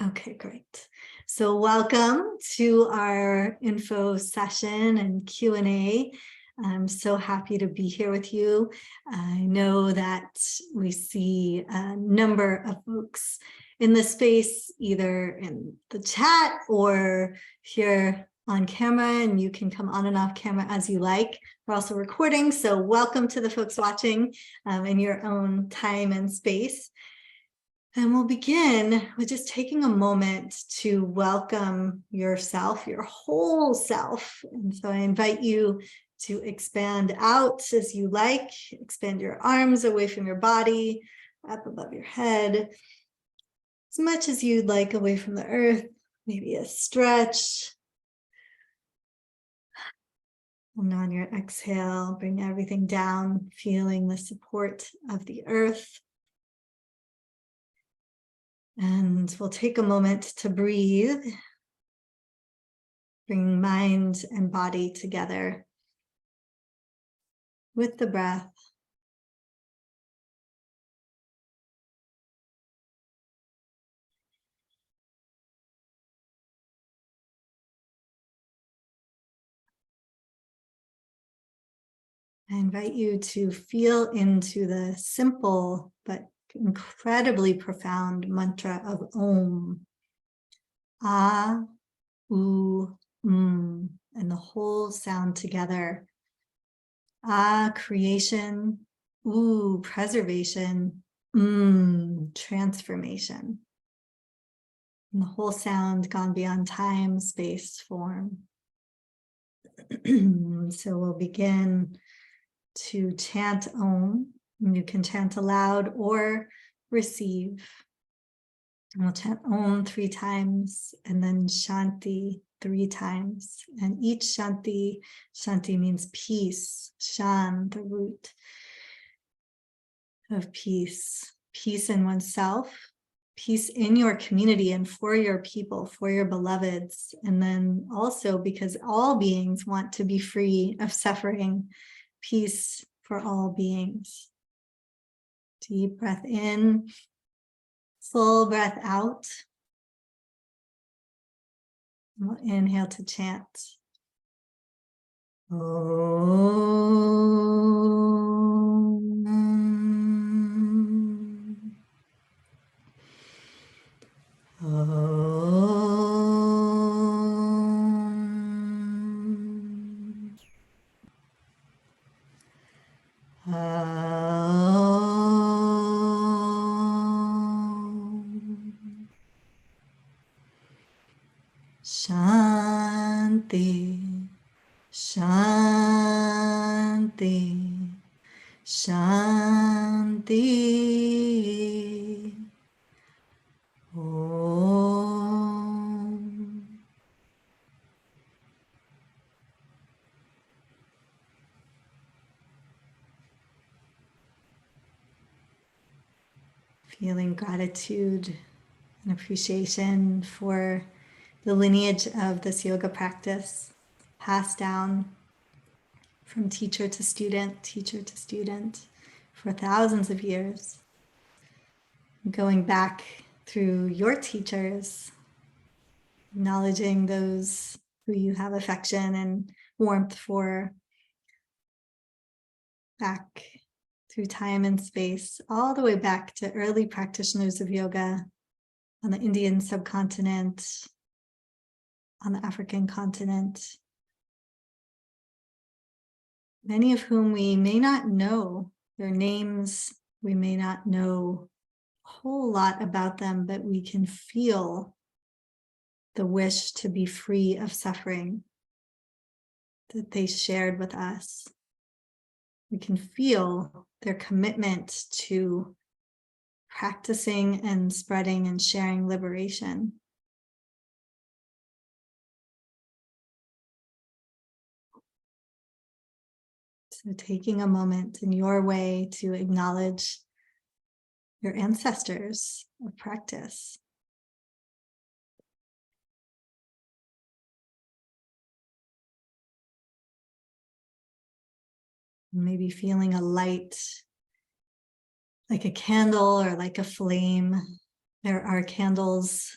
Okay, great. So welcome to our info session and Q&A. I'm so happy to be here with you. I know that we see a number of folks in the space, either in the chat or here on camera, and you can come on and off camera as you like. We're also recording, so welcome to the folks watching in your own time and space. And we'll begin with just taking a moment to welcome yourself, your whole self. And so I invite you to expand out as you like, expand your arms away from your body, up above your head, as much as you'd like away from the earth, maybe a stretch. And on your exhale, bring everything down, feeling the support of the earth. And we'll take a moment to breathe, bring mind and body together with the breath. I invite you to feel into the simple but incredibly profound mantra of Om. Ah, U, and the whole sound together. Ah, creation. U, preservation. Transformation. And the whole sound gone beyond time, space, form. So we'll begin to chant Om. You can chant aloud or receive. And we'll chant Om 3 times and then Shanti 3 times. And each Shanti means peace. Shan, the root of peace. Peace in oneself, peace in your community and for your people, for your beloveds. And then also because all beings want to be free of suffering, peace for all beings. Deep breath in, full breath out. We'll inhale to chant. Om. Om. Shanti, Shanti, Shanti. Om. Feeling gratitude and appreciation for the lineage of this yoga practice, passed down from teacher to student for thousands of years. Going back through your teachers, acknowledging those who you have affection and warmth for, back through time and space, all the way back to early practitioners of yoga on the Indian subcontinent, on the African continent, many of whom we may not know their names, we may not know a whole lot about them, but we can feel the wish to be free of suffering that they shared with us. We can feel their commitment to practicing and spreading and sharing liberation. So taking a moment in your way to acknowledge your ancestors of practice. Maybe feeling a light, like a candle or like a flame. There are candles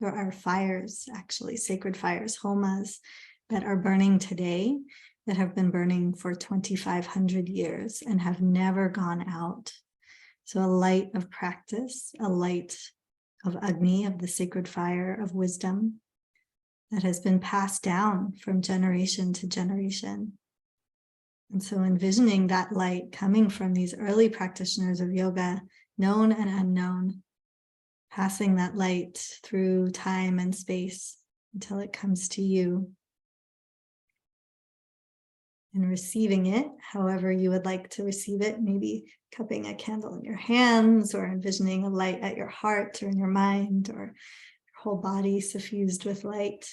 There are fires, actually, sacred fires, homas, that are burning today, that have been burning for 2,500 years and have never gone out. So a light of practice, a light of Agni, of the sacred fire of wisdom, that has been passed down from generation to generation. And so envisioning that light coming from these early practitioners of yoga, known and unknown, passing that light through time and space until it comes to you. And receiving it however you would like to receive it, maybe cupping a candle in your hands, or envisioning a light at your heart or in your mind, or your whole body suffused with light.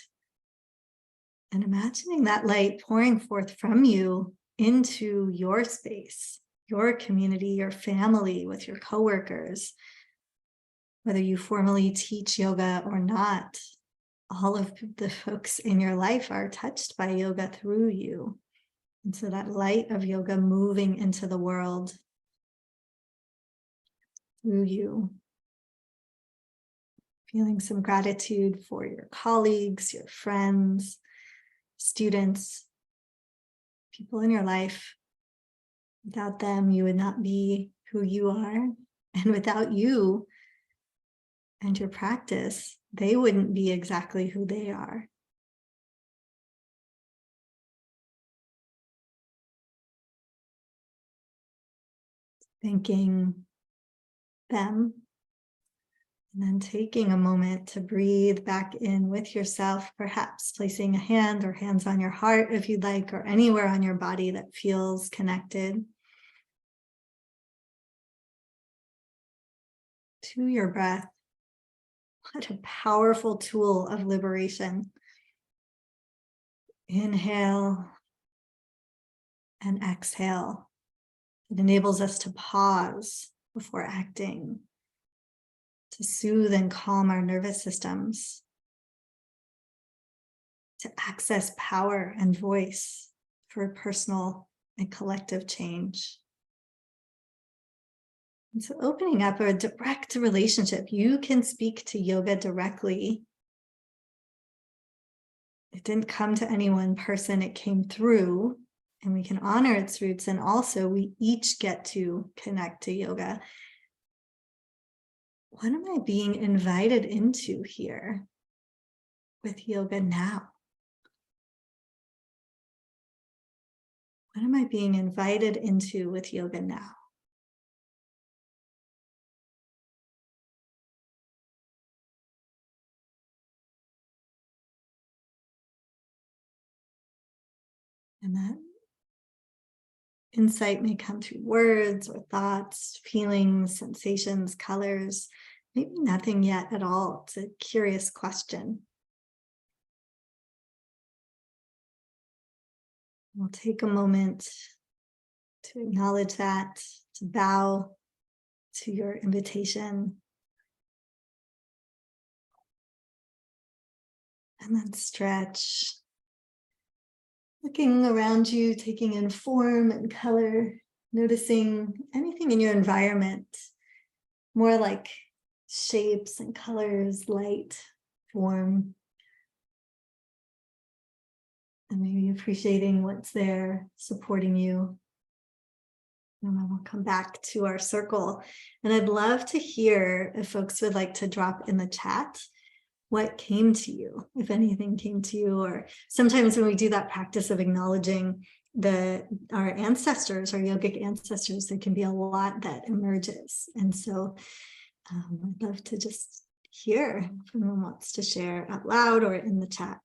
And imagining that light pouring forth from you into your space, your community, your family, with your coworkers. Whether you formally teach yoga or not, all of the folks in your life are touched by yoga through you. And so that light of yoga moving into the world through you. Feeling some gratitude for your colleagues, your friends, students, people in your life. Without them, you would not be who you are. And without you and your practice, they wouldn't be exactly who they are. Thanking them, and then taking a moment to breathe back in with yourself, perhaps placing a hand or hands on your heart if you'd like, or anywhere on your body that feels connected to your breath. What a powerful tool of liberation. Inhale and exhale. It enables us to pause before acting, to soothe and calm our nervous systems, to access power and voice for personal and collective change. And so opening up a direct relationship, you can speak to yoga directly. It didn't come to any one person, it came through, and we can honor its roots. And also we each get to connect to yoga. What am I being invited into here with yoga now? What am I being invited into with yoga now? And that insight may come through words or thoughts, feelings, sensations, colors, maybe nothing yet at all. It's a curious question. We'll take a moment to acknowledge that, to bow to your invitation, and then stretch. Looking around you, taking in form and color, noticing anything in your environment, more like shapes and colors, light, form, and maybe appreciating what's there, supporting you. And then we'll come back to our circle. And I'd love to hear if folks would like to drop in the chat what came to you, if anything came to you. Or sometimes when we do that practice of acknowledging our ancestors, our yogic ancestors, there can be a lot that emerges. And so I'd love to just hear if anyone wants to share out loud or in the chat.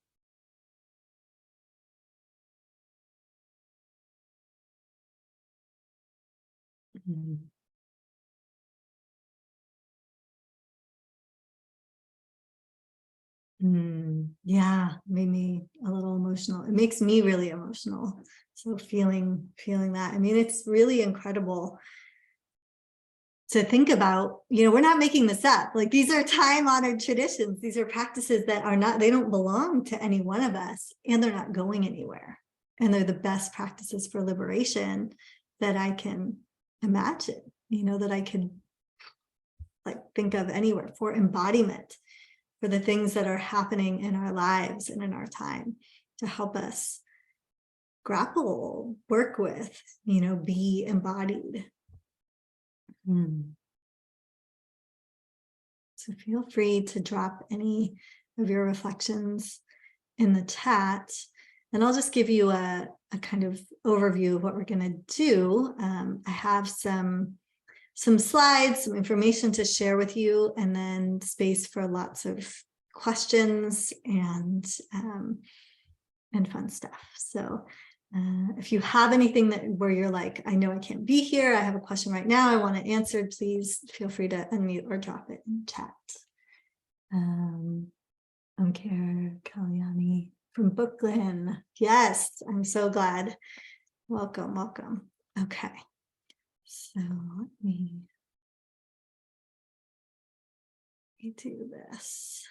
Yeah, made me a little emotional. It makes me really emotional. So feeling that. I mean, it's really incredible to think about. We're not making this up. Like, these are time-honored traditions. These are practices that are not, they don't belong to any one of us, and they're not going anywhere. And they're the best practices for liberation that I can imagine, that I could like think of anywhere, for embodiment, for the things that are happening in our lives and in our time to help us grapple, work with, be embodied. So feel free to drop any of your reflections in the chat. And I'll just give you a kind of overview of what we're going to do. I have some slides, some information to share with you, and then space for lots of questions and fun stuff. So if you have anything where you're like, I know I can't be here, I have a question right now, I want it answered, please feel free to unmute or drop it in chat. Omkar Kalyani from Brooklyn. Yes, I'm so glad. Welcome, welcome. Okay, so let me do this.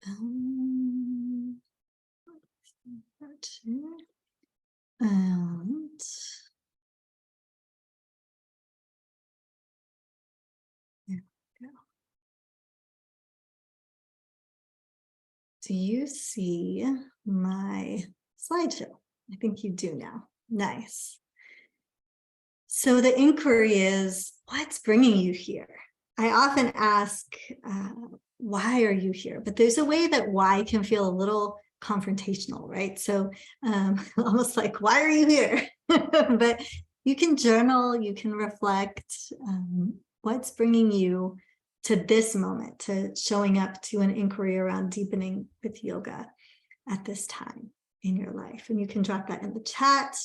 And there we go. Do you see my slideshow? I think you do now. Nice. So the inquiry is, what's bringing you here? I often ask, why are you here? But there's a way that why can feel a little confrontational, right? So almost like, why are you here? But you can journal, you can reflect, what's bringing you to this moment, to showing up to an inquiry around deepening with yoga at this time in your life. And you can drop that in the chat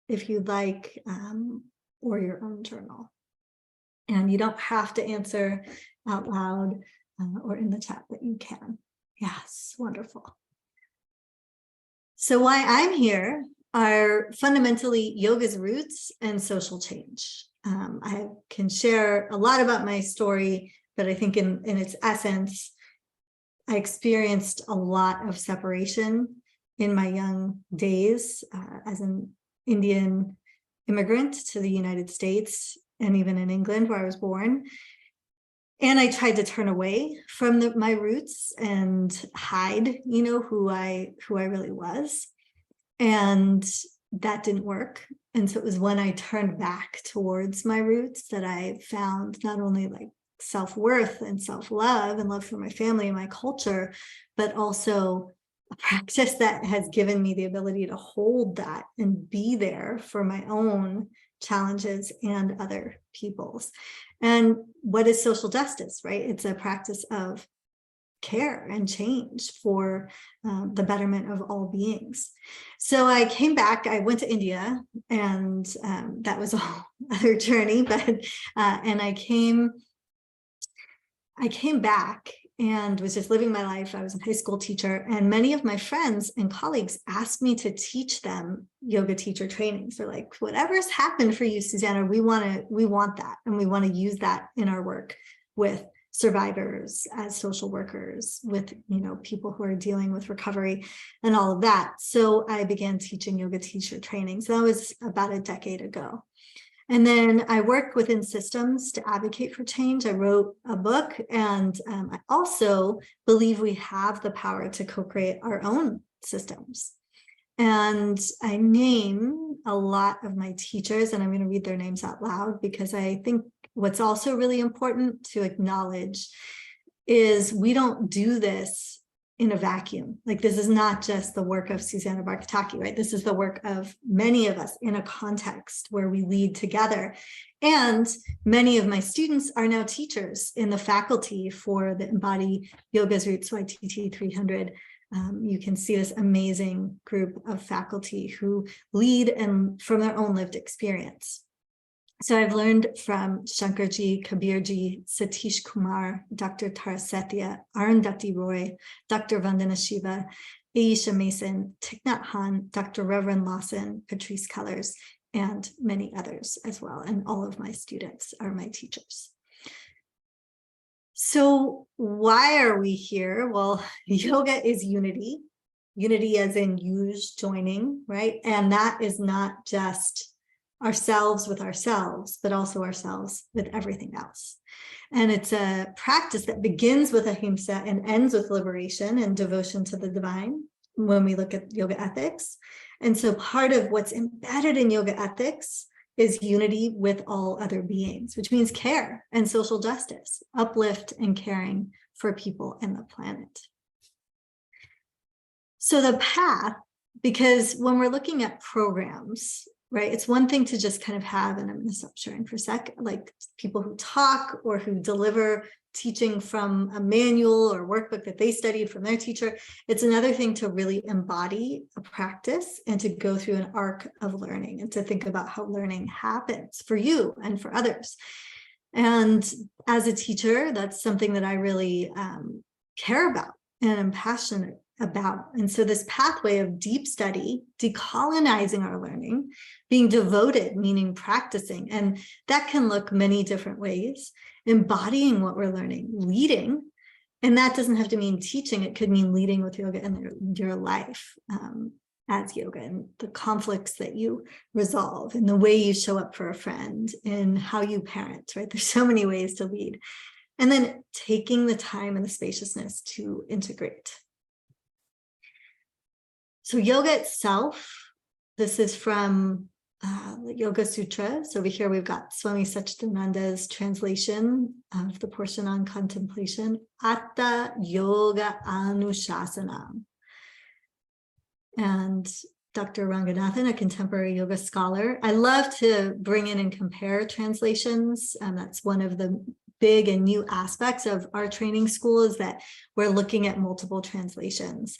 if you'd like, or your own journal. And you don't have to answer out loud or in the chat, but you can. Yes, wonderful. So why I'm here are fundamentally yoga's roots and social change. I can share a lot about my story, but I think in its essence, I experienced a lot of separation in my young days as an Indian immigrant to the United States, and even in England where I was born. And I tried to turn away from my roots and hide, who I really was. And that didn't work. And so it was when I turned back towards my roots that I found not only like self-worth and self-love and love for my family and my culture, but also a practice that has given me the ability to hold that and be there for my own challenges and other people's. And what is social justice, right? It's a practice of care and change for the betterment of all beings. So I came back, I went to India, and that was a whole other journey, but and I came back and was just living my life. I was a high school teacher, and many of my friends and colleagues asked me to teach them yoga teacher trainings. They're like, whatever's happened for you, Susanna, we want that, and we want to use that in our work with survivors, as social workers, with people who are dealing with recovery and all of that. So I began teaching yoga teacher trainings. That was about a decade ago. And then I worked within systems to advocate for change. I wrote a book, and I also believe we have the power to co-create our own systems. And I name a lot of my teachers, and I'm going to read their names out loud, because I think what's also really important to acknowledge is we don't do this in a vacuum. Like, this is not just the work of Susanna Barkataki, right? This is the work of many of us in a context where we lead together. And many of my students are now teachers in the faculty for the Embody Yoga's Roots YTT 300. You can see this amazing group of faculty who lead and from their own lived experience. So I've learned from Shankarji, Kabirji, Satish Kumar, Dr. Tarasathya, Arundhati Roy, Dr. Vandana Shiva, Aisha Mason, Thich Nhat Hanh, Dr. Reverend Lawson, Patrice Cullors, and many others as well. And all of my students are my teachers. So why are we here? Well, yoga is unity. unity as in yous joining, right? And that is not just ourselves with ourselves, but also ourselves with everything else. And it's a practice that begins with ahimsa and ends with liberation and devotion to the divine when we look at yoga ethics. And so part of what's embedded in yoga ethics is unity with all other beings, which means care and social justice, uplift and caring for people and the planet. So the path, because when we're looking at programs, right, it's one thing to just kind of have, and I'm going to stop sharing for a sec, like people who talk or who deliver teaching from a manual or workbook that they studied from their teacher. It's another thing to really embody a practice and to go through an arc of learning and to think about how learning happens for you and for others. And as a teacher, that's something that I really care about and I'm passionate about. And so this pathway of deep study, decolonizing our learning, being devoted, meaning practicing, and that can look many different ways, embodying what we're learning, leading, and that doesn't have to mean teaching, it could mean leading with yoga in your life as yoga, and the conflicts that you resolve, and the way you show up for a friend, and how you parent, right? There's so many ways to lead. And then taking the time and the spaciousness to integrate. So yoga itself, this is from the Yoga Sutra. So over here, we've got Swami Satchidananda's translation of the portion on contemplation, Atta Yoga Anushasanam. And Dr. Ranganathan, a contemporary yoga scholar. I love to bring in and compare translations. That's one of the big and new aspects of our training school, is that we're looking at multiple translations.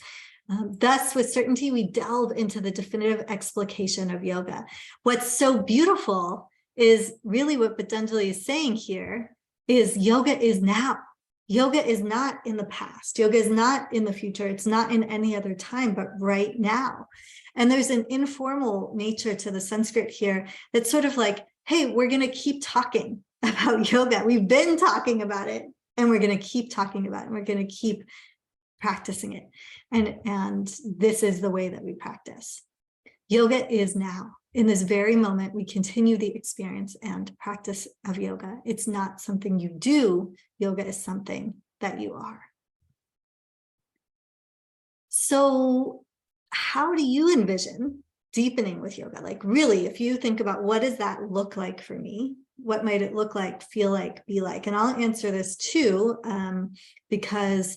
Thus, with certainty, we delve into the definitive explication of yoga. What's so beautiful is really what Patanjali is saying here is yoga is now. Yoga is not in the past. Yoga is not in the future. It's not in any other time, but right now. And there's an informal nature to the Sanskrit here that's sort of like, hey, we're going to keep talking about yoga. We've been talking about it, and we're going to keep talking about it. And we're going to keep practicing it. And this is the way that we practice. Yoga is now. In this very moment, we continue the experience and practice of yoga. It's not something you do. Yoga is something that you are. So how do you envision deepening with yoga? Like really, if you think about what does that look like for me? What might it look like, feel like, be like? And I'll answer this too, because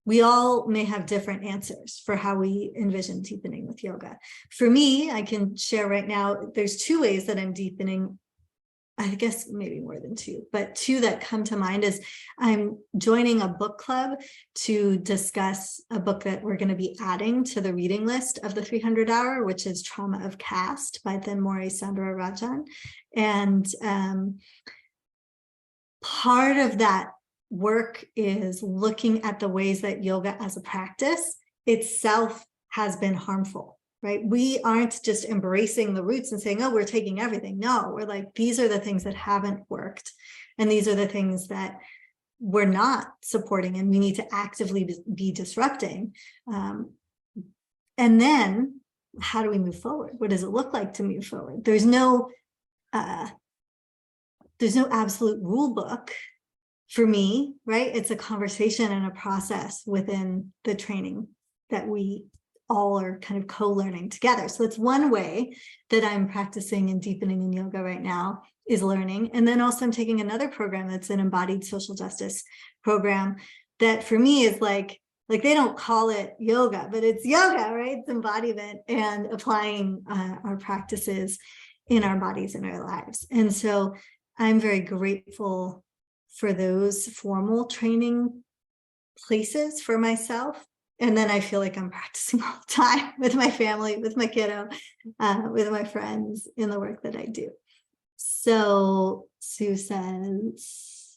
we all may have different answers for how we envision deepening with yoga. For me, I can share right now, there's two ways that I'm deepening. I guess maybe more than two, but two that come to mind is I'm joining a book club to discuss a book that we're going to be adding to the reading list of the 300 Hour, which is Trauma of Caste by Thenmore Sandra Rajan. And part of that work is looking at the ways that yoga as a practice itself has been harmful, right? We aren't just embracing the roots and saying, oh, we're taking everything. No, we're like, these are the things that haven't worked. And these are the things that we're not supporting and we need to actively be disrupting. And then how do we move forward? What does it look like to move forward? There's no absolute rule book for me, right? It's a conversation and a process within the training that we all are kind of co-learning together. So it's one way that I'm practicing and deepening in yoga right now is learning. And then also I'm taking another program that's an embodied social justice program that for me is like they don't call it yoga, but it's yoga, right? It's embodiment and applying our practices in our bodies and our lives. And so I'm very grateful for those formal training places for myself. And then I feel like I'm practicing all the time with my family, with my kiddo, with my friends in the work that I do. So Sue says,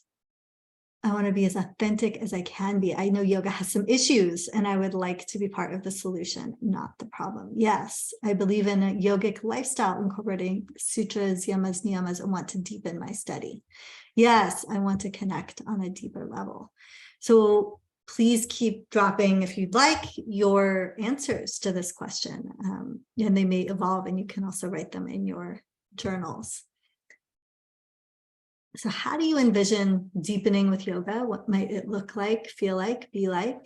I want to be as authentic as I can be. I know yoga has some issues and I would like to be part of the solution, not the problem. Yes, I believe in a yogic lifestyle incorporating sutras, yamas, niyamas, and want to deepen my study. Yes, I want to connect on a deeper level. So please keep dropping, if you'd like, your answers to this question. And they may evolve, and you can also write them in your journals. So how do you envision deepening with yoga? What might it look like, feel like, be like?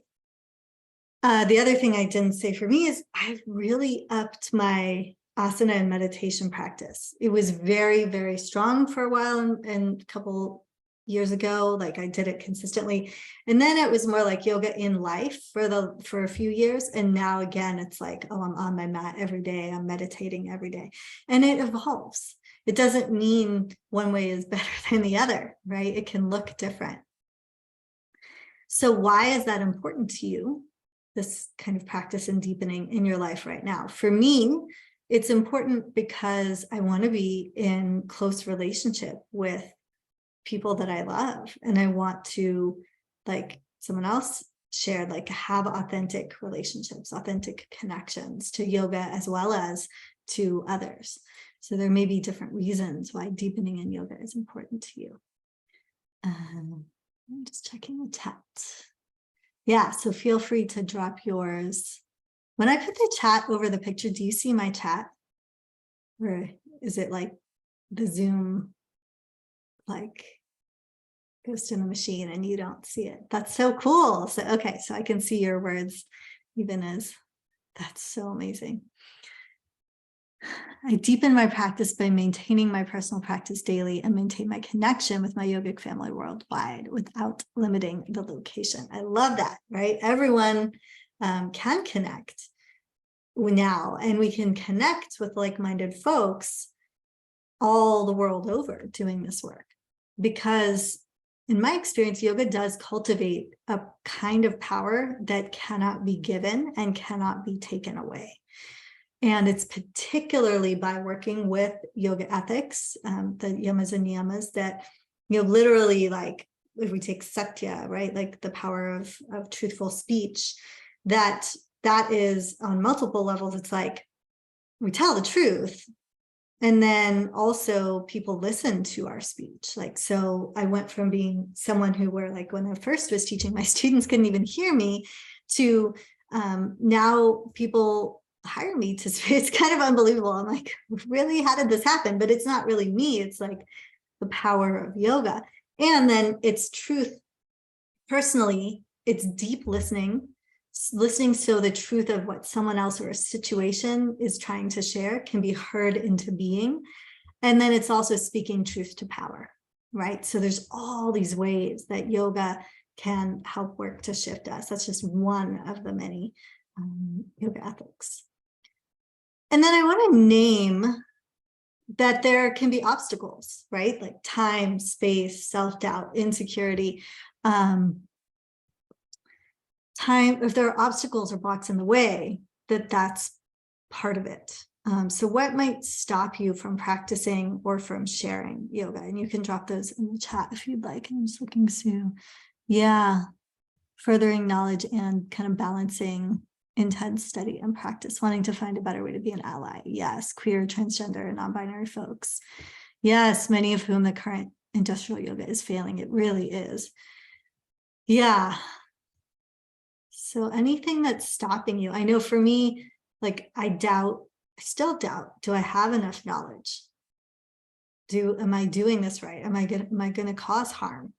The other thing I didn't say for me is I've really upped my asana and meditation practice. It was very, very strong for a while, and a couple years ago, like I did it consistently. And then it was more like yoga in life for a few years. And now again, it's like, oh, I'm on my mat every day. I'm meditating every day. And it evolves. It doesn't mean one way is better than the other, right? It can look different. So why is that important to you, this kind of practice and deepening in your life right now? For me, it's important because I want to be in close relationship with people that I love. And I want to, like someone else shared, like have authentic relationships, authentic connections to yoga as well as to others. So there may be different reasons why deepening in yoga is important to you. I'm just checking the chat. Yeah, so feel free to drop yours. When I put the chat over the picture, do you see my chat? Or is it like the Zoom, like goes to the machine and you don't see it? That's so cool. So, okay, so I can see your words even as, that's so amazing. I deepen my practice by maintaining my personal practice daily and maintain my connection with my yogic family worldwide without limiting the location. I love that, right? Everyone can connect now, and we can connect with like-minded folks all the world over doing this work. Because in my experience, yoga does cultivate a kind of power that cannot be given and cannot be taken away. And it's particularly by working with yoga ethics, the yamas and niyamas, that, you know, literally, like if we take satya, right, like the power of truthful speech, that is on multiple levels. It's like we tell the truth, and then also people listen to our speech. Like, so I went from being someone who were like, when I first was teaching, my students couldn't even hear me, to now people hire me to speak. It's kind of unbelievable. I'm like, really, how did this happen? But it's not really me. It's like the power of yoga. And then it's truth. Personally, it's deep listening so the truth of what someone else or a situation is trying to share can be heard into being. And then it's also speaking truth to power, right? So there's all these ways that yoga can help work to shift us. That's just one of the many yoga ethics. And then I want to name that there can be obstacles, right? Like time, space, self-doubt, insecurity. Time, if there are obstacles or blocks in the way, that's part of it. So what might stop you from practicing or from sharing yoga? And you can drop those in the chat if you'd like. I'm just looking through. Yeah, furthering knowledge and kind of balancing intense study and practice, wanting to find a better way to be an ally. Yes, queer, transgender, and non-binary folks. Yes, many of whom the current industrial yoga is failing. It really is. Yeah. So anything that's stopping you, I know for me, like I still doubt, do I have enough knowledge? Am I doing this right? Am I going to cause harm?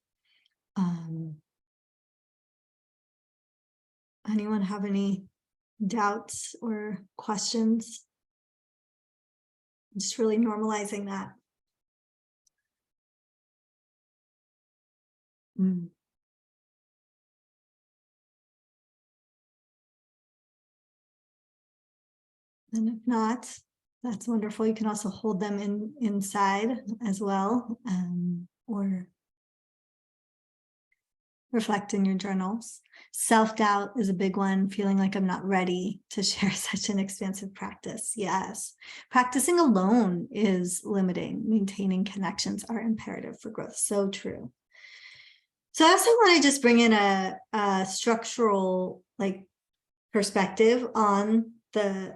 Anyone have any doubts or questions? Just really normalizing that. And if not, that's wonderful. You can also hold them inside as well, or reflect in your journals. Self-doubt is a big one, feeling like I'm not ready to share such an expansive practice. Yes. Practicing alone is limiting. Maintaining connections are imperative for growth. So true. So I also want to just bring in a structural perspective on the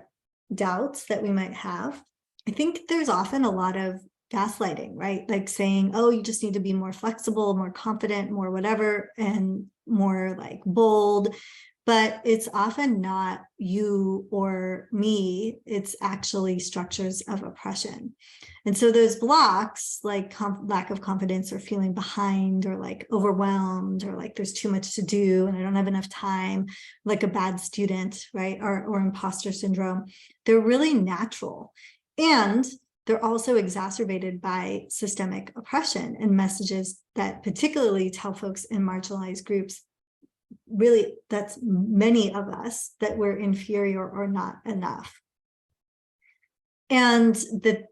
doubts that we might have. I think there's often a lot of gaslighting, right? Like saying, oh, you just need to be more flexible, more confident, more whatever. And more like bold, but it's often not you or me. It's actually structures of oppression. And so those blocks, like lack of confidence or feeling behind or like overwhelmed or like there's too much to do and I don't have enough time, like a bad student, right? Or imposter syndrome, they're really natural. And they're also exacerbated by systemic oppression and messages that particularly tell folks in marginalized groups, really, that's many of us, that we're inferior or not enough. And that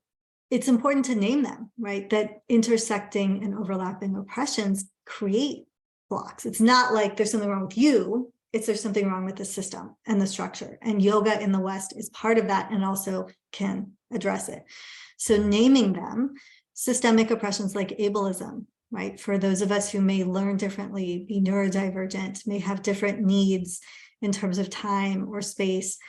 it's important to name them, right? That intersecting and overlapping oppressions create blocks. It's not like there's something wrong with you, it's there's something wrong with the system and the structure. And yoga in the West is part of that and also can address it. So naming them, systemic oppressions like ableism, right? For those of us who may learn differently, be neurodivergent, may have different needs in terms of time or space,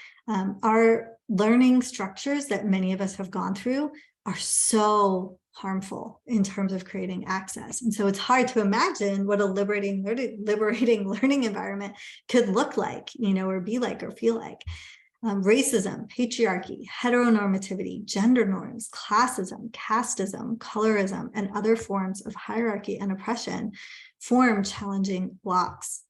our learning structures that many of us have gone through are so harmful in terms of creating access. And so it's hard to imagine what a liberating learning environment could look like, you know, or be like, or feel like. Racism, patriarchy, heteronormativity, gender norms, classism, casteism, colorism, and other forms of hierarchy and oppression form challenging blocks.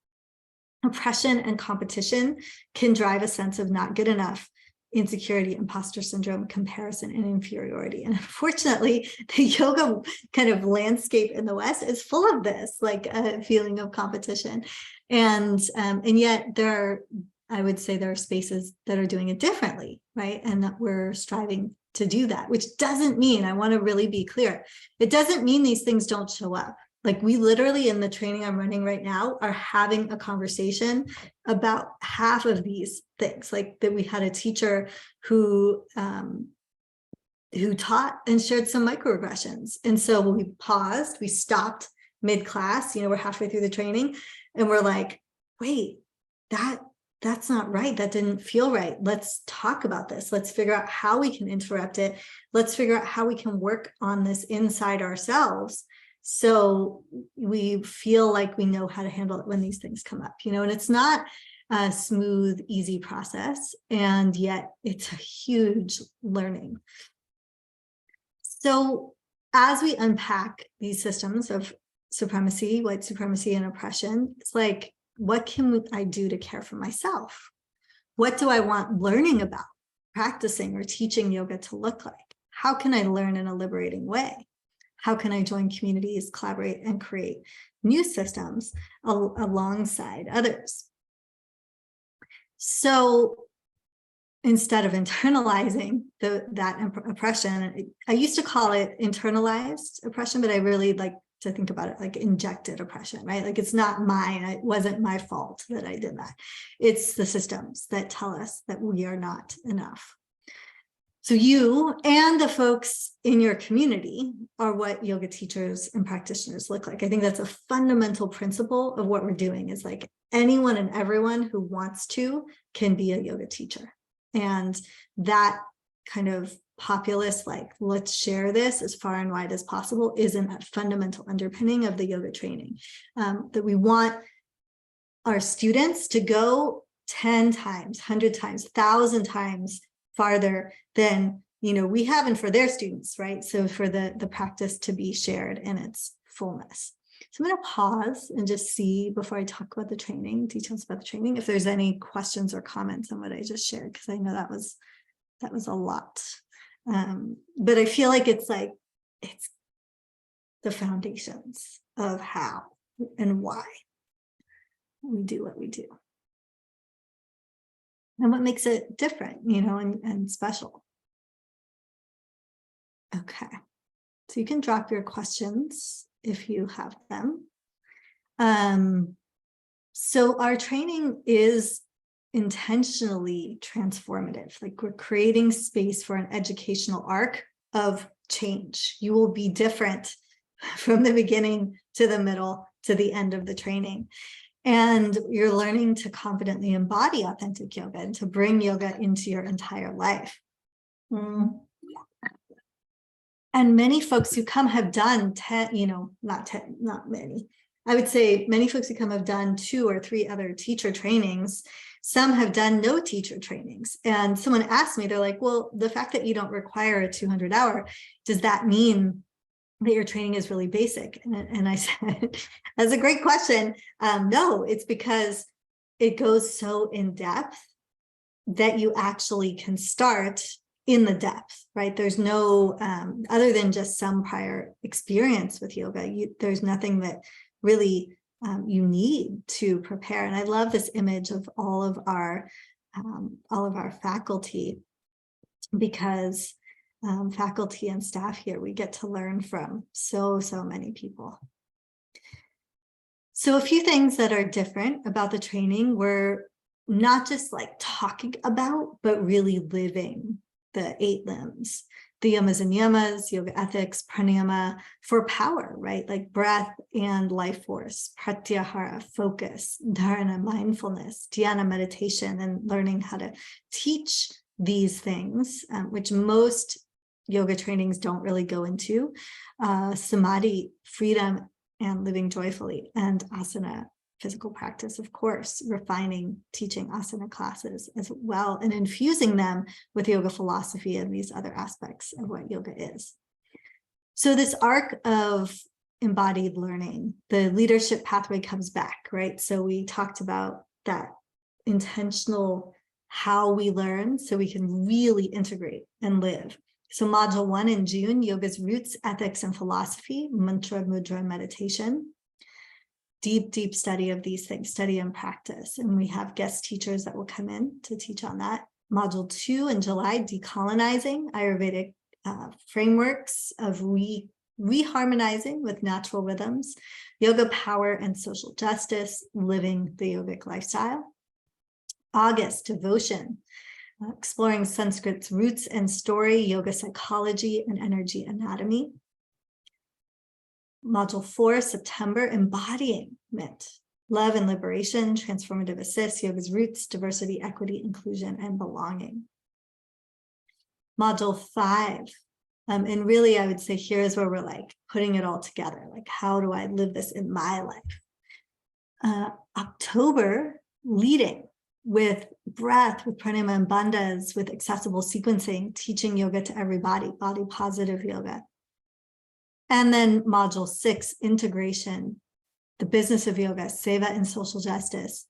Oppression and competition can drive a sense of not good enough, insecurity, imposter syndrome, comparison, and inferiority. And unfortunately, the yoga kind of landscape in the West is full of this, like a feeling of competition. And yet there are, I would say there are spaces that are doing it differently, right? And that we're striving to do that, which doesn't mean, I want to really be clear, it doesn't mean these things don't show up. Like we literally in the training I'm running right now are having a conversation about half of these things. Like that we had a teacher who taught and shared some microaggressions. And so we paused, we stopped mid-class, you know, we're halfway through the training and we're like, wait, that's not right. That didn't feel right. Let's talk about this. Let's figure out how we can interrupt it. Let's figure out how we can work on this inside ourselves so we feel like we know how to handle it when these things come up, you know. And it's not a smooth, easy process, and yet it's a huge learning. So as we unpack these systems of supremacy, white supremacy, and oppression, it's like, what can I do to care for myself? What do I want learning about, practicing, or teaching yoga to look like? How can I learn in a liberating way? How can I join communities, collaborate, and create new systems alongside others? So instead of internalizing that oppression, I used to call it internalized oppression, but I really like to think about it like injected oppression, right? Like it's not mine. It wasn't my fault that I did that. It's the systems that tell us that we are not enough. So you and the folks in your community are what yoga teachers and practitioners look like. I think that's a fundamental principle of what we're doing, is like anyone and everyone who wants to can be a yoga teacher. And that kind of populist, like, let's share this as far and wide as possible, isn't a fundamental underpinning of the yoga training. That we want our students to go 10 times, 100 times, 1,000 times farther than, you know, we have, and for their students, right? So for the practice to be shared in its fullness. So I'm going to pause and just see, before I talk about the training, details about the training, if there's any questions or comments on what I just shared, because I know that was a lot. But I feel like it's the foundations of how and why we do what we do. And what makes it different, you know, and special. Okay. So you can drop your questions if you have them. So our training is intentionally transformative. Like we're creating space for an educational arc of change. You will be different from the beginning to the middle to the end of the training. And you're learning to confidently embody authentic yoga and to bring yoga into your entire life. And many folks who come have done not many, I would say many folks who come have done 2 or 3 other teacher trainings. Some have done no teacher trainings. And someone asked me, they're like, well, the fact that you don't require a 200-hour, does that mean that your training is really basic? And I said, that's a great question. No, it's because it goes so in depth that you actually can start in the depth, right? There's no, other than just some prior experience with yoga, there's nothing that really you need to prepare. And I love this image of all of our faculty, because faculty and staff here, we get to learn from so many people. So a few things that are different about the training, we're not just like talking about, but really living the 8 limbs, the yamas and yamas, yoga ethics, pranayama for power, right? Like breath and life force, pratyahara, focus, dharana, mindfulness, dhyana, meditation, and learning how to teach these things, which most yoga trainings don't really go into, samadhi, freedom, and living joyfully, and asana, physical practice, of course, refining, teaching asana classes as well, and infusing them with yoga philosophy and these other aspects of what yoga is. So this arc of embodied learning, the leadership pathway comes back, right? So we talked about that intentional how we learn so we can really integrate and live. So module 1 in June, yoga's roots, ethics, and philosophy, mantra, mudra, and meditation. Deep study of these things, study and practice. And we have guest teachers that will come in to teach on that. Module 2 in July, decolonizing Ayurvedic frameworks of reharmonizing with natural rhythms, yoga, power, and social justice, living the yogic lifestyle. August, devotion, exploring Sanskrit's roots and story, yoga psychology, and energy anatomy. Module 4, September, embodiment, love and liberation, transformative assist, yoga's roots, diversity, equity, inclusion, and belonging. Module 5, and really I would say here's where we're like putting it all together. Like, how do I live this in my life? October, leading with breath, with pranayama and bandhas, with accessible sequencing, teaching yoga to everybody, body positive yoga. And then module 6, integration, the business of yoga, seva and social justice,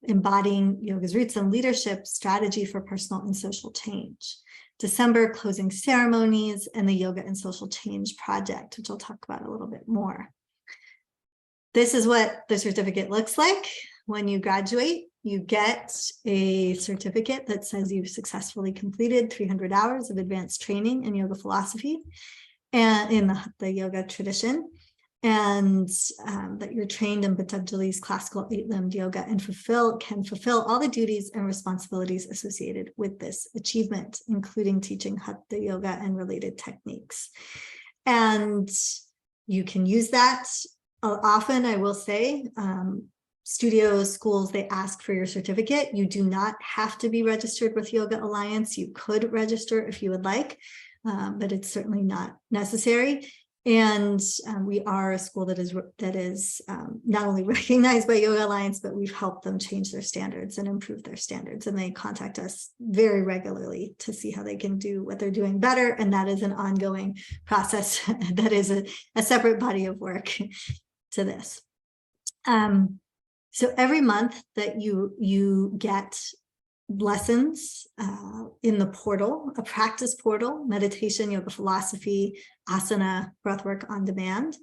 embodying yoga's roots and leadership, strategy for personal and social change. December, closing ceremonies, and the yoga and social change project, which I'll talk about a little bit more. This is what the certificate looks like. When you graduate, you get a certificate that says you've successfully completed 300 hours of advanced training in yoga philosophy and in the yoga tradition, and that you're trained in Patanjali's classical 8-limbed yoga and can fulfill all the duties and responsibilities associated with this achievement, including teaching Hatha yoga and related techniques. And you can use that often, I will say. Studios, schools, they ask for your certificate. You do not have to be registered with Yoga Alliance. You could register if you would like, but it's certainly not necessary. And we are a school that is not only recognized by Yoga Alliance, but we've helped them change their standards and improve their standards. And they contact us very regularly to see how they can do what they're doing better. And that is an ongoing process. That is a separate body of work to this. So every month that you get lessons in the portal, a practice portal, meditation, yoga philosophy, asana, breathwork on demand,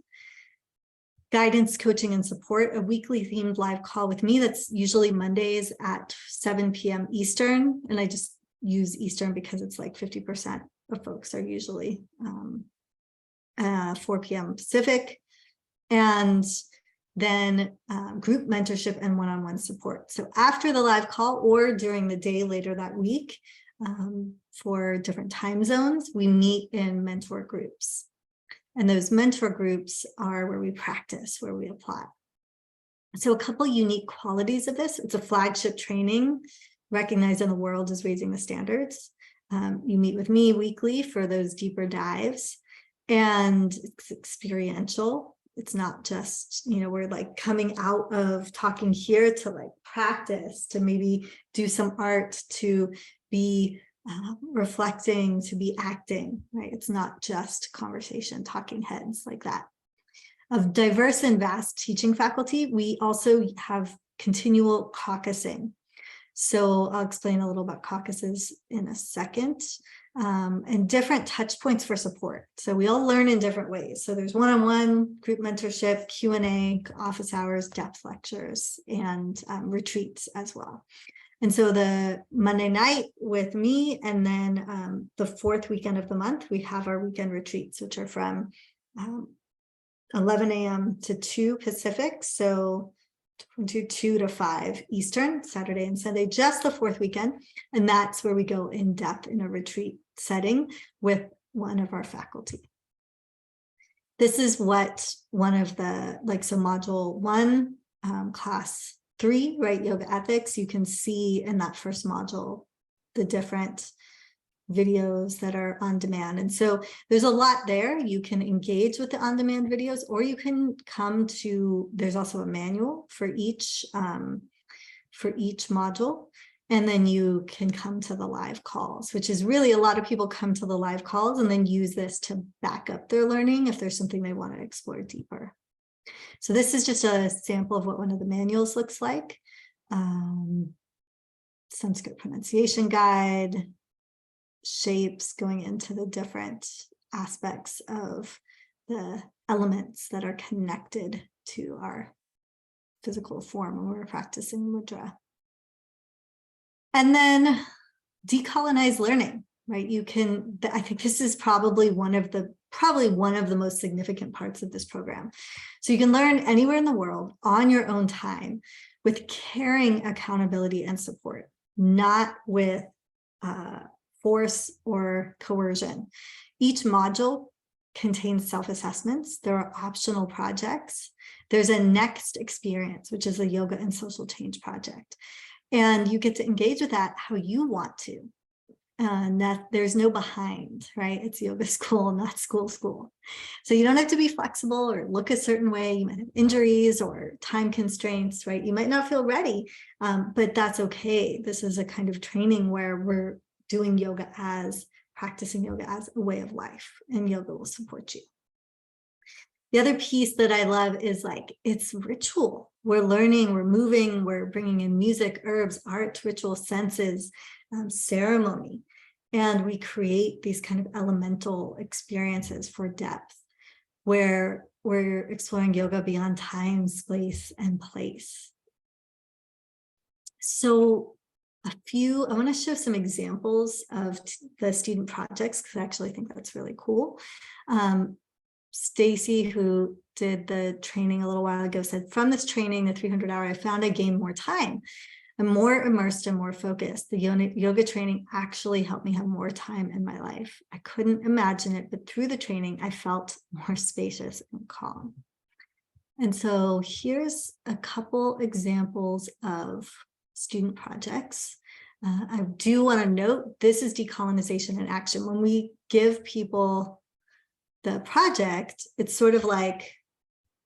guidance, coaching, and support, a weekly themed live call with me that's usually Mondays at 7 p.m. Eastern. And I just use Eastern because it's like 50% of folks are usually 4 p.m. Pacific. And then group mentorship and one-on-one support. So after the live call or during the day later that week, for different time zones, we meet in mentor groups. And those mentor groups are where we practice, where we apply. So a couple unique qualities of this: it's a flagship training recognized in the world as raising the standards. You meet with me weekly for those deeper dives, and it's experiential. It's not just, we're like coming out of talking here to like practice, to maybe do some art, to be reflecting, to be acting, right? It's not just conversation, talking heads like that. Of diverse and vast teaching faculty, we also have continual caucusing. So I'll explain a little about caucuses in a second, and different touch points for support. So we all learn in different ways. So there's one-on-one, group mentorship, Q&A, office hours, depth lectures, and retreats as well. And so the Monday night with me, and then the fourth weekend of the month, we have our weekend retreats, which are from 11 a.m. to 2 Pacific. So 2 to 5 Eastern, Saturday and Sunday, just the fourth weekend. And that's where we go in depth in a retreat setting with one of our faculty. This is what one of the, so module 1, class 3, right, yoga ethics, you can see in that first module, the different videos that are on demand. And so there's a lot there. You can engage with the on-demand videos, or you can come to, there's also a manual for each module. And then you can come to the live calls, which is really, a lot of people come to the live calls and then use this to back up their learning if there's something they want to explore deeper. So this is just a sample of what one of the manuals looks like. Sanskrit pronunciation guide, shapes going into the different aspects of the elements that are connected to our physical form when we're practicing mudra. And then decolonize learning, right? I think this is probably one of the most significant parts of this program. So you can learn anywhere in the world on your own time with caring, accountability, and support, not with force or coercion. Each module contains self-assessments. There are optional projects. There's a next experience, which is a yoga and social change project. And you get to engage with that how you want to. And that there's no behind, right? It's yoga school, not school. So you don't have to be flexible or look a certain way. You might have injuries or time constraints, right? You might not feel ready, but that's okay. This is a kind of training where we're doing practicing yoga as a way of life, and yoga will support you. The other piece that I love is it's ritual. We're learning, we're moving, we're bringing in music, herbs, art, ritual, senses, ceremony. And we create these kind of elemental experiences for depth, where we're exploring yoga beyond time, space, and place. So I want to show some examples of the student projects, because I actually think that's really cool. Stacy, who did the training a little while ago, said, from this training, the 300-hour, I found I gained more time. I'm more immersed and more focused. The yoga training actually helped me have more time in my life. I couldn't imagine it, but through the training, I felt more spacious and calm. And so here's a couple examples of student projects. I do want to note, this is decolonization in action. When we give people the project, it's sort of like,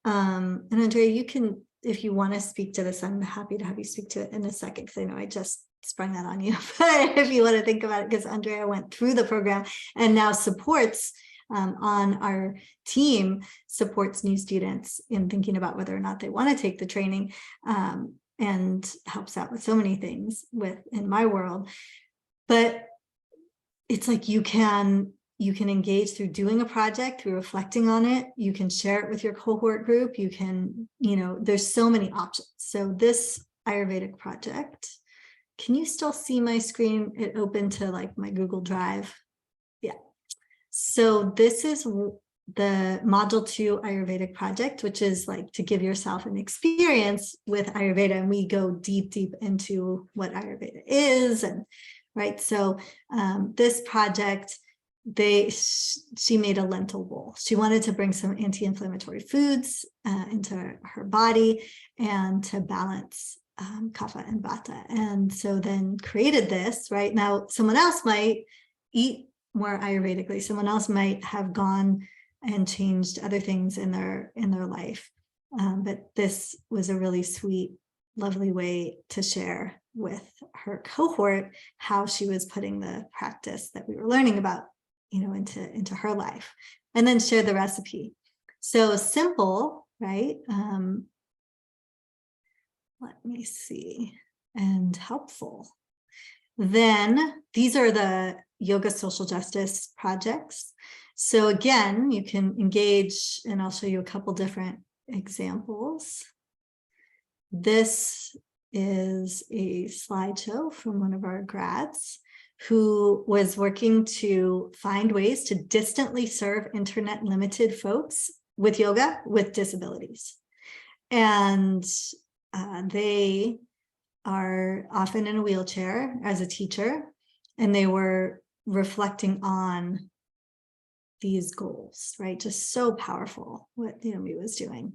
and Andrea, you can, if you want to speak to this, I'm happy to have you speak to it in a second, because I know I just sprung that on you. But if you want to think about it, because Andrea went through the program and now supports on our team, supports new students in thinking about whether or not they want to take the training, and helps out with so many things in my world. But it's like you can engage through doing a project, through reflecting on it. You can share it with your cohort group. You can, there's so many options. So this Ayurvedic project, can you still see my screen? It opened to my Google Drive. Yeah. So this is the module 2 Ayurvedic project, which is to give yourself an experience with Ayurveda. And we go deep into what Ayurveda is. And right. So this project, she made a lentil bowl. She wanted to bring some anti-inflammatory foods into her body and to balance kapha and vata. And so then created this, right? Now, someone else might eat more Ayurvedically. Someone else might have gone and changed other things in their life. But this was a really sweet, lovely way to share with her cohort how she was putting the practice that we were learning about, into her life, and then share the recipe. So simple, right? Let me see, and helpful. Then these are the yoga social justice projects. So again, you can engage, and I'll show you a couple different examples. This is a slideshow from one of our grads who was working to find ways to distantly serve internet limited folks with yoga with disabilities. And they are often in a wheelchair as a teacher, and they were reflecting on these goals, right? Just so powerful what Naomi was doing.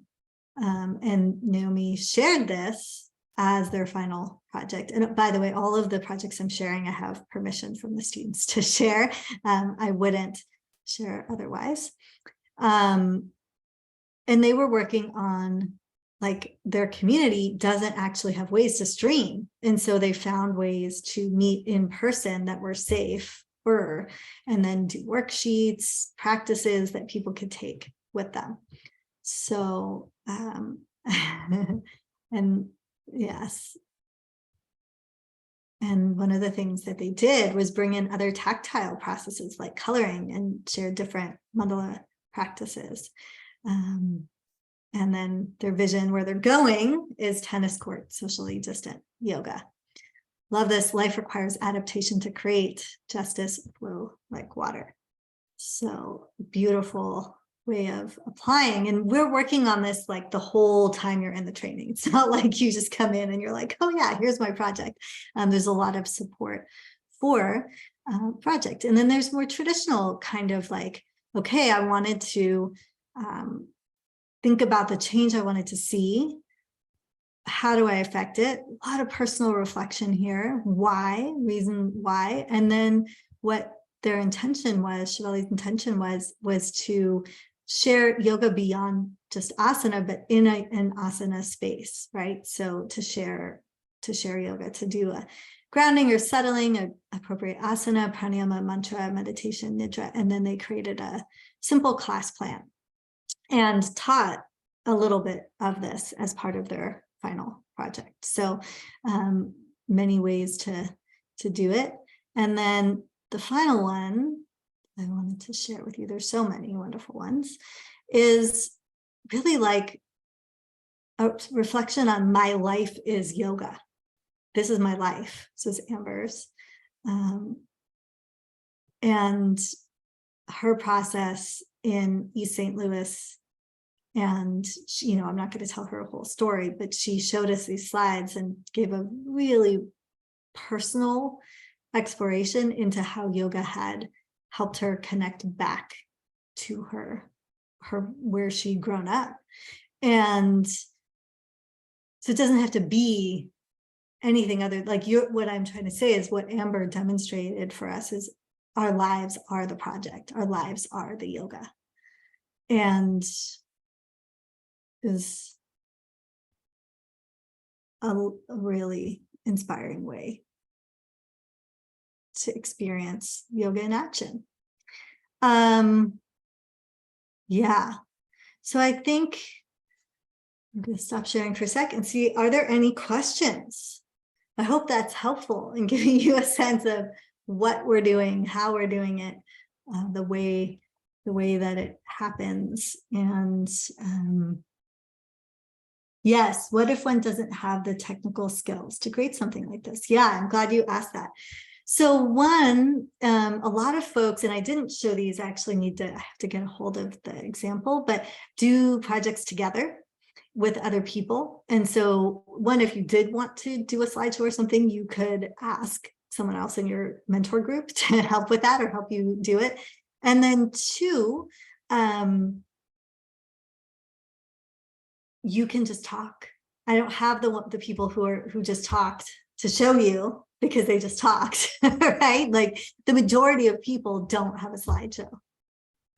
And Naomi shared this as their final project. And by the way, all of the projects I'm sharing, I have permission from the students to share. I wouldn't share otherwise. And they were working on, like, their community doesn't actually have ways to stream. And so they found ways to meet in person that were safe, and then do worksheets, practices that people could take with them. So, and yes. And one of the things that they did was bring in other tactile processes like coloring, and share different mandala practices. And then their vision, where they're going, is tennis court, socially distant yoga. Love this. Life requires adaptation to create justice flow like water. So beautiful way of applying. And we're working on this like the whole time you're in the training. It's not like you just come in and you're like, oh yeah, here's my project. There's a lot of support for project. And then there's more traditional kind of like, okay, I wanted to think about the change I wanted to see. How do I affect it? A lot of personal reflection here. Why? Reason why? And then what their intention was, Shivali's intention was to share yoga beyond just asana, but in an asana space, right? So to share yoga, to do a grounding or settling, an appropriate asana, pranayama, mantra, meditation, nidra, and then they created a simple class plan and taught a little bit of this as part of their final project. So many ways to do it. And then the final one I wanted to share with you, there's so many wonderful ones, is really like a reflection on my life is yoga. This is my life, says Amber's. And her process in East St. Louis. And she, I'm not going to tell her whole story, but she showed us these slides and gave a really personal exploration into how yoga had helped her connect back to her where she'd grown up. And so it doesn't have to be anything other, like what I'm trying to say is what Amber demonstrated for us is our lives are the project, our lives are the yoga. And is a really inspiring way to experience yoga in action. Yeah, so I think I'm going to stop sharing for a sec and see, are there any questions? I hope that's helpful in giving you a sense of what we're doing, how we're doing it, the way that it happens. And yes, what if one doesn't have the technical skills to create something like this? Yeah, I'm glad you asked that. So one, a lot of folks, and I didn't show these, I actually I have to get a hold of the example, but do projects together with other people. And so one, if you did want to do a slideshow or something, you could ask someone else in your mentor group to help with that or help you do it. And then two, you can just talk. I don't have the people who just talked to show you because they just talked, right? Like the majority of people don't have a slideshow.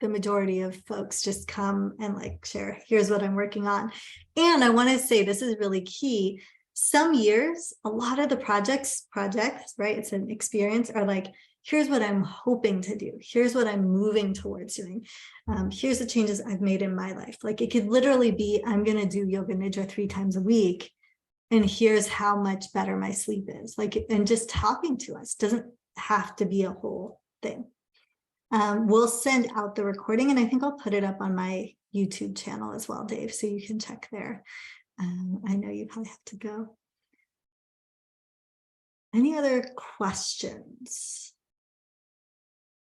the majority of folks just come and like share, here's what I'm working on. And I want to say this is really key. Some years, a lot of the projects, right? It's an experience, are like, here's what I'm hoping to do. Here's what I'm moving towards doing. Here's the changes I've made in my life. Like it could literally be, I'm going to do yoga nidra 3 times a week. And here's how much better my sleep is. Like, and just talking to us doesn't have to be a whole thing. We'll send out the recording, and I think I'll put it up on my YouTube channel as well, Dave, so you can check there. I know you probably have to go. Any other questions?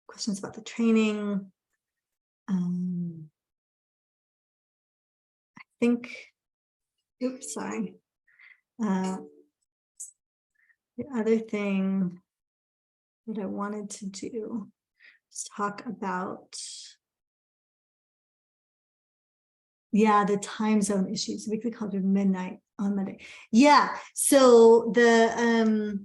Questions about the training? I think, oops, sorry. The other thing that I wanted to do is talk about, the time zone issues. Weekly calls are midnight on Monday. Yeah, so the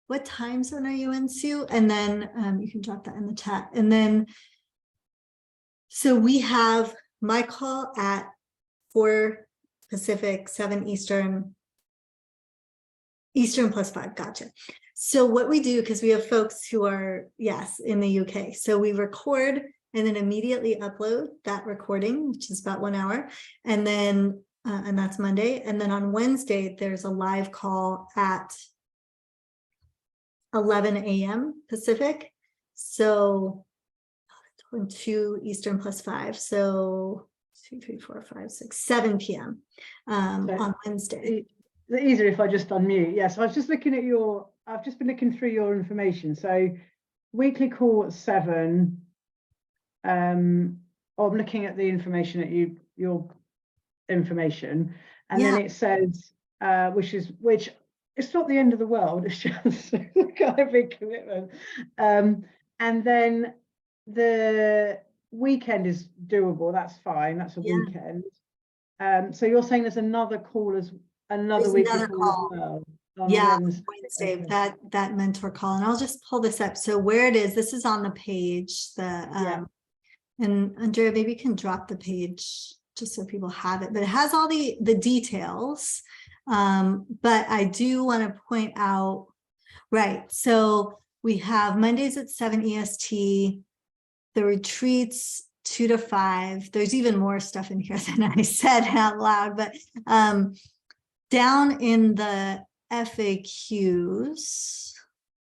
what time zone are you in, Sue? And then you can drop that in the chat. And then, so we have my call at 4 Pacific, 7 Eastern plus 5, gotcha. So what we do, because we have folks who are, yes, in the UK, so we record and then immediately upload that recording, which is about 1 hour. And then, and that's Monday. And then on Wednesday, there's a live call at 11 a.m. Pacific. So 2 Eastern plus 5. So 2, 3, 4, 5, 6, 7 p.m. On Wednesday. Easier if I just unmute. Yes, I was just looking at I've just been looking through your information. So weekly call at 7. I'm looking at the information at your information, and then it says which it's not the end of the world, it's just kind of big commitment. And then the weekend is doable, that's fine, that's a weekend. So you're saying there's another call another weekly call as well? Wednesday, that mentor call, and I'll just pull this up. So where it is, this is on the page, and Andrea, maybe you can drop the page just so people have it, but it has all the details. But I do want to point out, right, so we have Mondays at 7 EST, the retreats 2 to 5. There's even more stuff in here than I said out loud, but down in the FAQs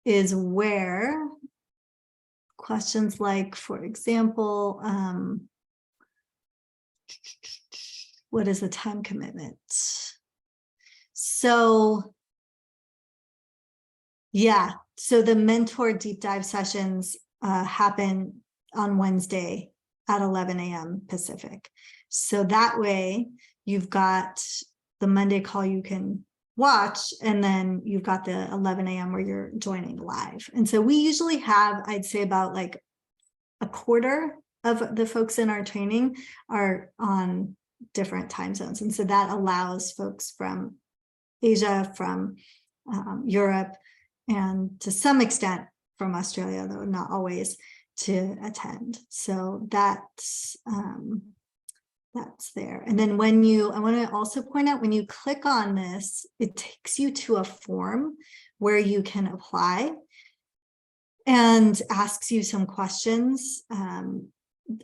is where questions like, for example, what is the time commitment? So so the mentor deep dive sessions happen on Wednesday at 11 a.m. Pacific. So that way you've got the Monday call you can watch, and then you've got the 11 a.m. where you're joining live. And so we usually have, I'd say, about like a quarter of the folks in our training are on different time zones. And so that allows folks from Asia, from Europe, and to some extent from Australia, though not always, to attend. So that's there. And then I want to also point out, when you click on this, it takes you to a form where you can apply and asks you some questions.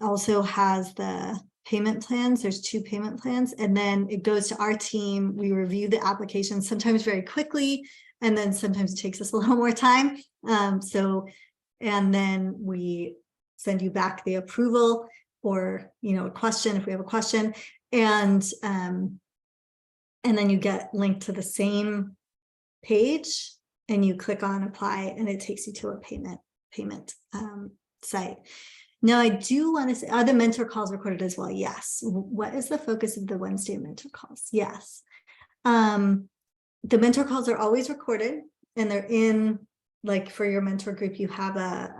Also has the payment plans. There's 2 payment plans, and then it goes to our team. We review the application, sometimes very quickly, and then sometimes it takes us a little more time. And then we send you back the approval, or a question if we have a question, and then you get linked to the same page, and you click on apply, and it takes you to a payment site. Now, I do want to say, are the mentor calls recorded as well? Yes. What is the focus of the Wednesday mentor calls? Yes. The mentor calls are always recorded, and they're in, like, for your mentor group, you have a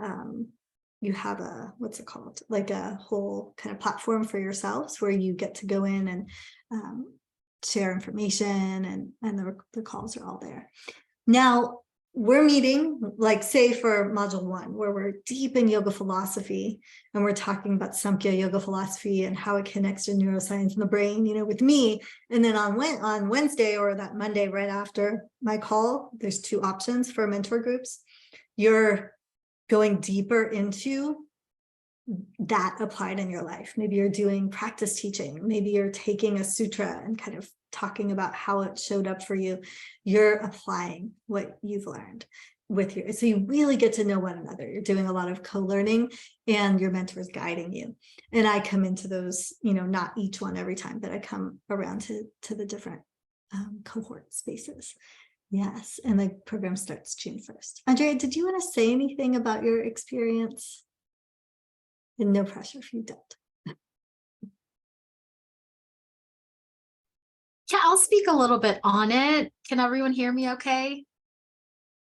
what's it called, like a whole kind of platform for yourselves where you get to go in and share information, and the calls are all there. Now, we're meeting, like say for module 1, where we're deep in yoga philosophy, and we're talking about Samkhya yoga philosophy and how it connects to neuroscience in the brain, with me. And then on Wednesday or that Monday right after my call, there's 2 options for mentor groups. You're going deeper into that applied in your life. Maybe you're doing practice teaching. Maybe you're taking a sutra and kind of talking about how it showed up for you. You're applying what you've learned with you. So you really get to know one another. You're doing a lot of co-learning and your mentor is guiding you. And I come into those, not each one every time, but I come around to the different cohort spaces. Yes. And the program starts June 1st. Andrea, did you want to say anything about your experience? And no pressure if you don't. Yeah, I'll speak a little bit on it. Can everyone hear me okay?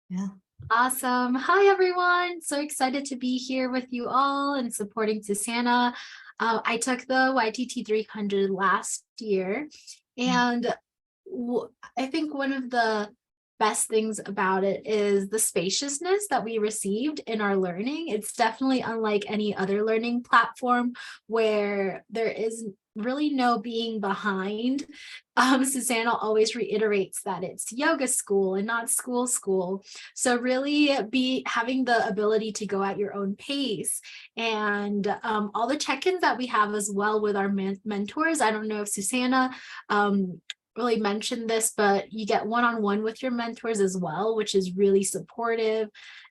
Yeah. Awesome. Hi, everyone. So excited to be here with you all and supporting Susanna. I took the YTT 300 last year, and I think one of the best things about it is the spaciousness that we received in our learning. It's definitely unlike any other learning platform where there is really no being behind. Susanna always reiterates that it's yoga school and not school. So really having the ability to go at your own pace, and all the check-ins that we have as well with our mentors. I don't know if Susanna really mentioned this, but you get one-on-one with your mentors as well, which is really supportive.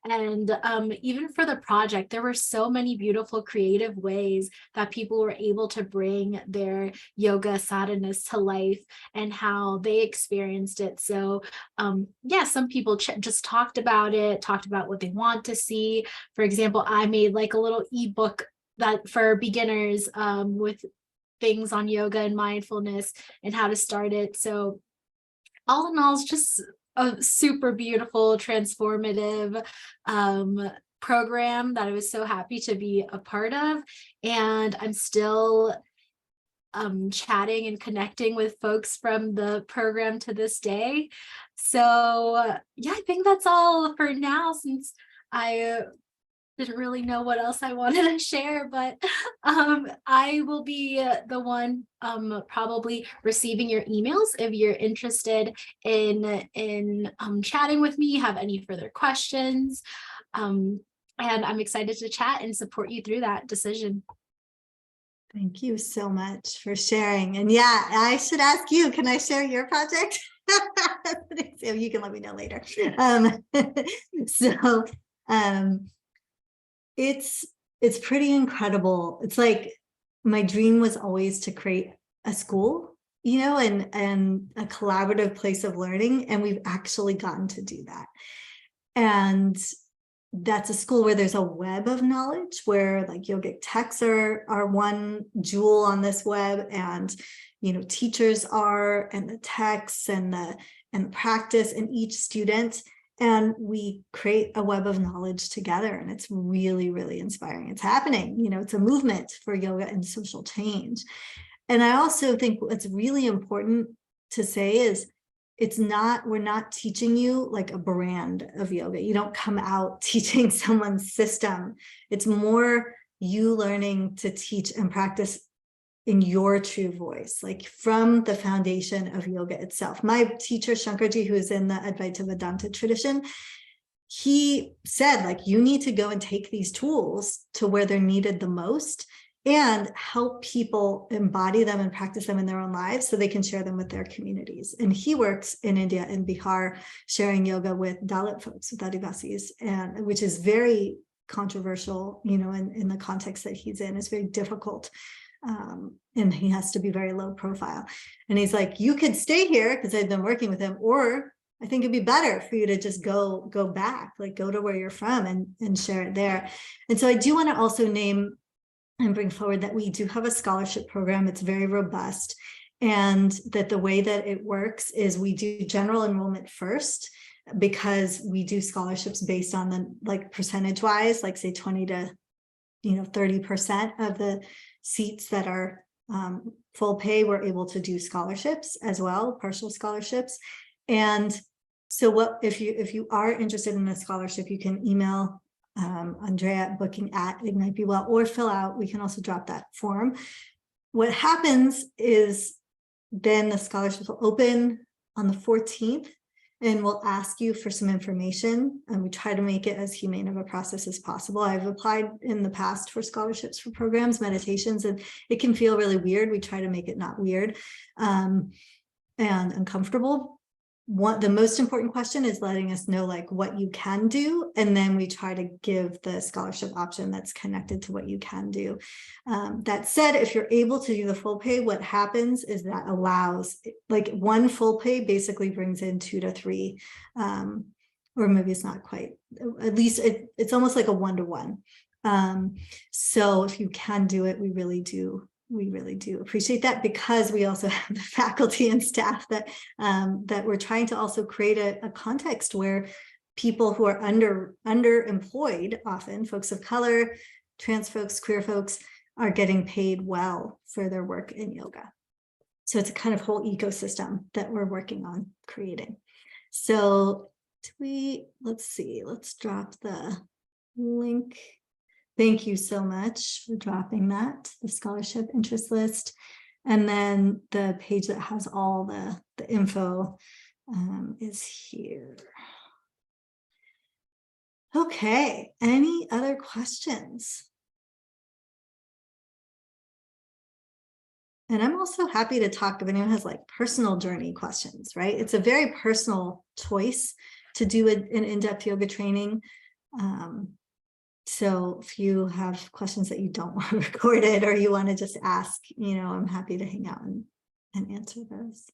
And even for the project, there were so many beautiful creative ways that people were able to bring their yoga sadhanas to life and how they experienced it. So yeah, some people just talked about what they want to see. For example, I made like a little ebook that for beginners with things on yoga and mindfulness and how to start it. So all in all, it's just a super beautiful, transformative program that I was so happy to be a part of. And I'm still chatting and connecting with folks from the program to this day. So yeah, I think that's all for now, since I didn't really know what else I wanted to share, but I will be the one probably receiving your emails if you're interested in chatting with me, have any further questions. And I'm excited to chat and support you through that decision. Thank you so much for sharing. And yeah, I should ask you, can I share your project? So you can let me know later. It's pretty incredible. It's like my dream was always to create a school, and a collaborative place of learning. And we've actually gotten to do that. And that's a school where there's a web of knowledge, where like yogic texts are one jewel on this web, and teachers are, and the texts and the practice, and each student. And we create a web of knowledge together, and it's really, really inspiring. It's happening, it's a movement for yoga and social change. And I also think what's really important to say is we're not teaching you like a brand of yoga. You don't come out teaching someone's system. It's more you learning to teach and practice in your true voice, like from the foundation of yoga itself. My teacher, Shankarji, who is in the Advaita Vedanta tradition, he said, like, you need to go and take these tools to where they're needed the most and help people embody them and practice them in their own lives so they can share them with their communities. And he works in India, in Bihar, sharing yoga with Dalit folks, with Adivasis, and which is very controversial, in the context that he's in. It's very difficult. And he has to be very low profile. And he's like, you could stay here because I've been working with him, or I think it'd be better for you to just go back, like go to where you're from and share it there. And so I do want to also name and bring forward that we do have a scholarship program. It's very robust, and that the way that it works is we do general enrollment first, because we do scholarships based on the like percentage wise, like say 20 to 30% of the seats that are full pay, we're able to do scholarships as well, partial scholarships. And So what if you are interested in a scholarship, you can email Andrea at booking@ignitebewell or fill out. We can also drop that form. What happens is then the scholarships will open on the 14th and we'll ask you for some information, and we try to make it as humane of a process as possible. I've applied in the past for scholarships for programs, meditations, and it can feel really weird. We try to make it not weird and uncomfortable. The most important question is letting us know like what you can do, and then we try to give the scholarship option that's connected to what you can do. That said, if you're able to do the full pay, what happens is that allows, like, one full pay basically brings in 2 to 3, or maybe it's not quite, at least it's almost like a 1-to-1. So if you can do it, we really do appreciate that, because we also have the faculty and staff that we're trying to also create a context where people who are underemployed, often folks of color, trans folks, queer folks, are getting paid well for their work in yoga. So it's a kind of whole ecosystem that we're working on creating. So let's see, let's drop the link. Thank you so much for dropping that, the scholarship interest list. And then the page that has all the info is here. Okay, any other questions? And I'm also happy to talk if anyone has like personal journey questions, right? It's a very personal choice to do an in-depth yoga training. So if you have questions that you don't want recorded, or you want to just ask, I'm happy to hang out and answer those.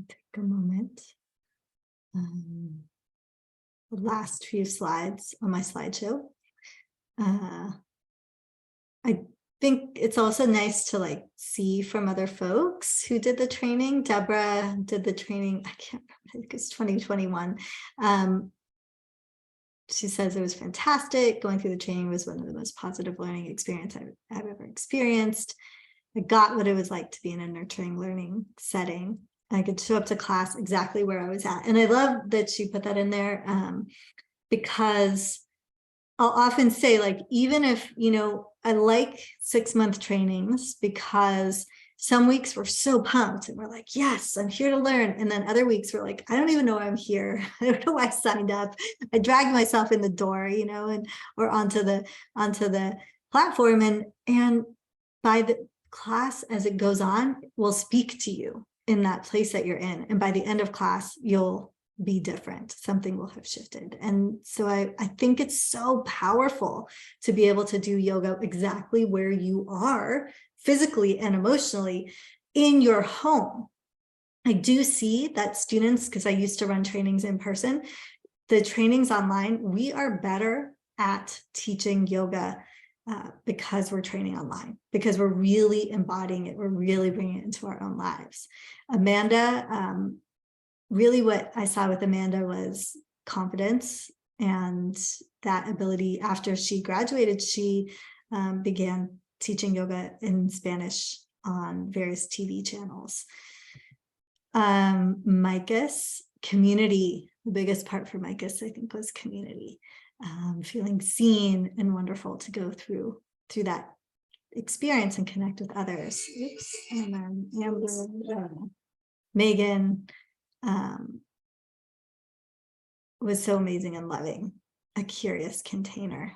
Take a moment. The last few slides on my slideshow. I think it's also nice to like see from other folks who did the training. Deborah did the training, I can't remember, I think it's 2021. She says it was fantastic. Going through the training was one of the most positive learning experience I've ever experienced. I got what it was like to be in a nurturing learning setting. I could show up to class exactly where I was at. And I love that she put that in there because I'll often say, like, even if, I like 6-month trainings, because some weeks we're so pumped and we're like, yes, I'm here to learn. And then other weeks we're like, I don't even know why I'm here. I don't know why I signed up. I dragged myself in the door, or onto the platform. And by the class, as it goes on, will speak to you in that place that you're in. And by the end of class, you'll be different. Something will have shifted. And so I think it's so powerful to be able to do yoga exactly where you are, physically and emotionally, in your home. I do see that students, because I used to run trainings in person, the trainings online, we are better at teaching yoga because we're training online, because we're really embodying it. We're really bringing it into our own lives. Amanda, really what I saw with Amanda was confidence, and that ability. After she graduated, she began teaching yoga in Spanish on various TV channels. Micah's community, the biggest part for Micah's, I think, was community. Feeling seen and wonderful to go through that experience and connect with others. Oops. And then Amber, Megan, was so amazing and loving, a curious container.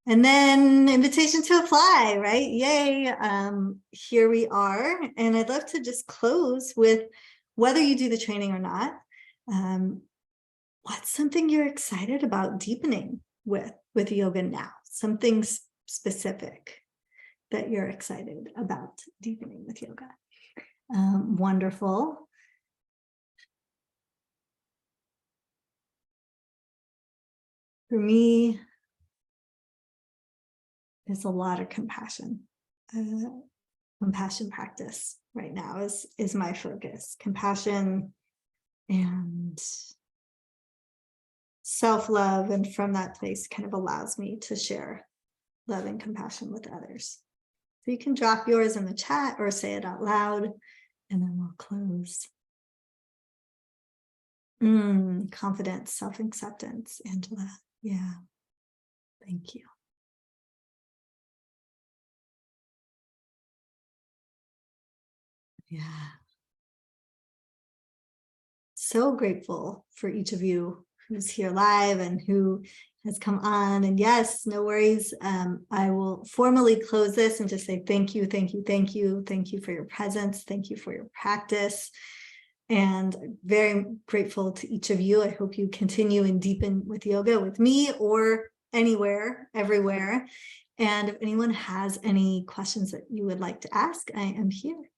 And then invitation to apply, right? Yay. Here we are. And I'd love to just close with, whether you do the training or not, what's something you're excited about deepening with yoga now? Something specific that you're excited about deepening with yoga. Wonderful. For me, there's a lot of compassion. Compassion practice right now is my focus. Compassion and self-love, and from that place kind of allows me to share love and compassion with others. So you can drop yours in the chat or say it out loud, and then we'll close. Confidence, self-acceptance, Angela. Yeah. Thank you. Yeah. So grateful for each of you who's here live and who has come on. And yes, no worries. I will formally close this and just say thank you, thank you, thank you. Thank you for your presence. Thank you for your practice. And very grateful to each of you. I hope you continue and deepen with yoga with me or anywhere, everywhere. And if anyone has any questions that you would like to ask, I am here.